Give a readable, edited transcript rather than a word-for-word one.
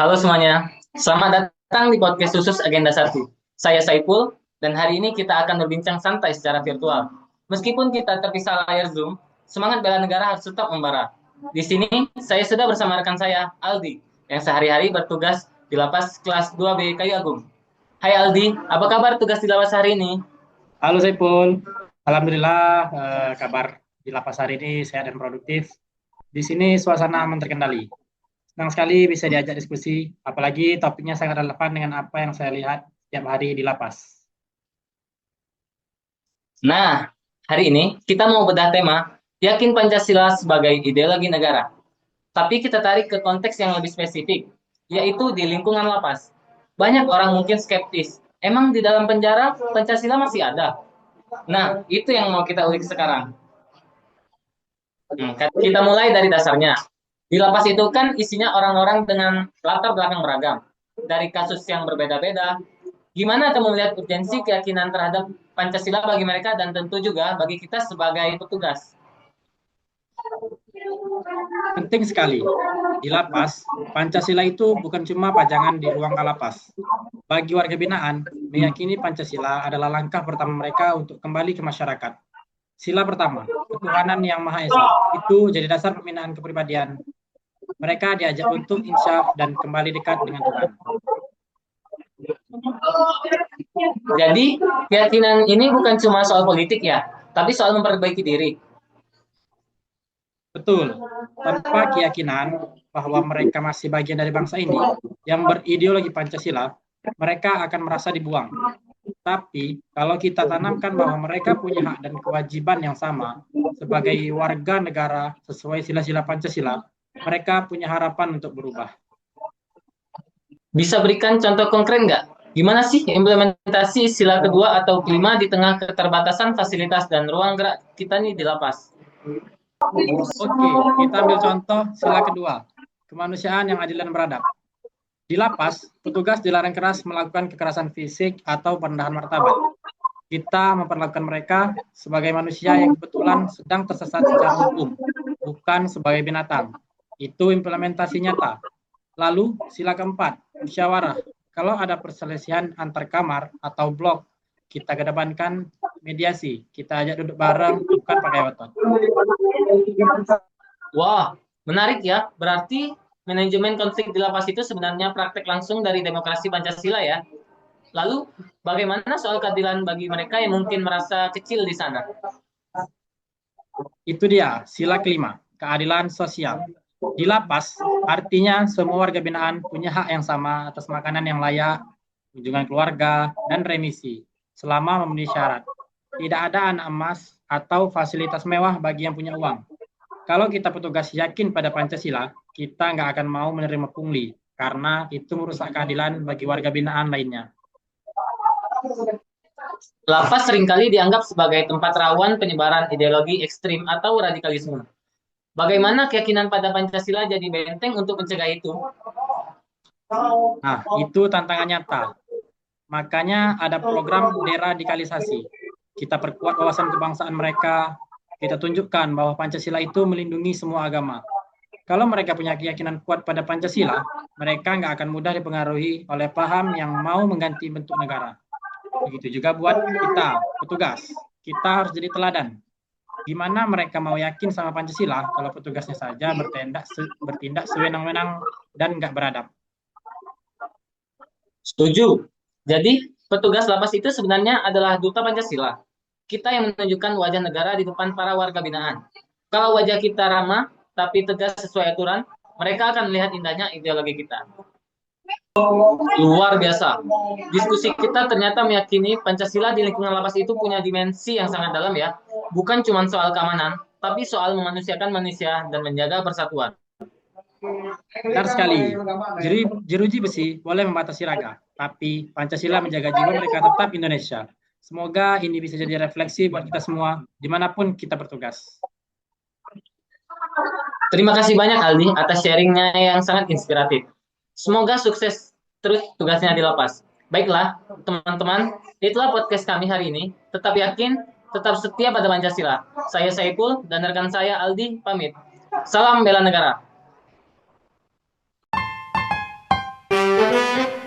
Halo semuanya, selamat datang di podcast khusus Agenda Satu. Saya Saiful, dan hari ini kita akan berbincang santai secara virtual. Meskipun kita terpisah layar Zoom, semangat bela negara harus tetap membara. Di sini, saya sudah bersama rekan saya, Aldi, yang sehari-hari bertugas di lapas kelas 2B Kayu Agung. Hai Aldi, apa kabar tugas di lapas hari ini? Halo Saiful, Alhamdulillah kabar di lapas hari ini sehat dan produktif. Di sini suasana aman terkendali. Senang sekali bisa diajak diskusi, apalagi topiknya sangat relevan dengan apa yang saya lihat setiap hari di lapas. Nah, hari ini kita mau bedah tema, yakin Pancasila sebagai ideologi negara. Tapi kita tarik ke konteks yang lebih spesifik, yaitu di lingkungan lapas. Banyak orang mungkin skeptis, emang di dalam penjara Pancasila masih ada? Nah, itu yang mau kita ulik sekarang. Kita mulai dari dasarnya. Di lapas itu kan isinya orang-orang dengan latar belakang beragam. Dari kasus yang berbeda-beda, gimana kamu melihat urgensi keyakinan terhadap Pancasila bagi mereka dan tentu juga bagi kita sebagai petugas? Penting sekali. Di lapas, Pancasila itu bukan cuma pajangan di ruang kalapas. Bagi warga binaan, meyakini Pancasila adalah langkah pertama mereka untuk kembali ke masyarakat. Sila pertama, ketuhanan yang Maha Esa. Itu jadi dasar pembinaan kepribadian. Mereka diajak untuk insyaf dan kembali dekat dengan Tuhan. Jadi, keyakinan ini bukan cuma soal politik ya, tapi soal memperbaiki diri. Betul, tanpa keyakinan bahwa mereka masih bagian dari bangsa ini yang berideologi Pancasila, mereka akan merasa dibuang. Tapi kalau kita tanamkan bahwa mereka punya hak dan kewajiban yang sama sebagai warga negara sesuai sila-sila Pancasila, mereka punya harapan untuk berubah. Bisa berikan contoh konkret nggak? Gimana sih implementasi sila kedua atau kelima di tengah keterbatasan fasilitas dan ruang gerak kita nih di lapas? Oke, kita ambil contoh sila kedua, kemanusiaan yang adil dan beradab. Di lapas, petugas dilarang keras melakukan kekerasan fisik atau perendahan martabat. Kita memperlakukan mereka sebagai manusia yang kebetulan sedang tersesat secara hukum, bukan sebagai binatang. Itu implementasi nyata. Lalu, sila keempat, musyawarah. Kalau ada perselisihan antar kamar atau blok, kita kedepankan mediasi. Kita ajak duduk bareng, bukan pakai otot. Wah, menarik ya. Berarti manajemen konflik di lapas itu sebenarnya praktek langsung dari demokrasi Pancasila ya. Lalu, bagaimana soal keadilan bagi mereka yang mungkin merasa kecil di sana? Itu dia, sila kelima, keadilan sosial. Di lapas, artinya semua warga binaan punya hak yang sama atas makanan yang layak, kunjungan keluarga, dan remisi, selama memenuhi syarat. Tidak ada anak emas atau fasilitas mewah bagi yang punya uang. Kalau kita petugas yakin pada Pancasila, kita nggak akan mau menerima pungli, karena itu merusak keadilan bagi warga binaan lainnya. Lapas seringkali dianggap sebagai tempat rawan penyebaran ideologi ekstrim atau radikalisme. Bagaimana keyakinan pada Pancasila jadi benteng untuk mencegah itu? Nah, itu tantangan nyata. Makanya ada program deradikalisasi. Kita perkuat wawasan kebangsaan mereka, kita tunjukkan bahwa Pancasila itu melindungi semua agama. Kalau mereka punya keyakinan kuat pada Pancasila, mereka nggak akan mudah dipengaruhi oleh paham yang mau mengganti bentuk negara. Begitu juga buat kita, petugas. Kita harus jadi teladan. Gimana mereka mau yakin sama Pancasila kalau petugasnya saja bertindak sewenang-wenang dan nggak beradab? Setuju. Jadi, petugas lapas itu sebenarnya adalah duta Pancasila. Kita yang menunjukkan wajah negara di depan para warga binaan. Kalau wajah kita ramah, tapi tegas sesuai aturan, mereka akan melihat indahnya ideologi kita. Luar biasa. Diskusi kita ternyata meyakini Pancasila di lingkungan lapas itu punya dimensi yang sangat dalam ya. Bukan cuma soal keamanan, tapi soal memanusiakan manusia dan menjaga persatuan. Benar sekali. Jeruji besi boleh membatasi raga, tapi Pancasila menjaga jiwa mereka tetap Indonesia. Semoga ini bisa jadi refleksi buat kita semua, dimanapun kita bertugas. Terima kasih banyak Aldi atas sharingnya yang sangat inspiratif. Semoga sukses terus tugasnya di lapas. Baiklah, teman-teman, itulah podcast kami hari ini. Tetap yakin, tetap setia pada Pancasila. Saya Saiful dan rekan saya Aldi pamit. Salam bela negara. Dadah.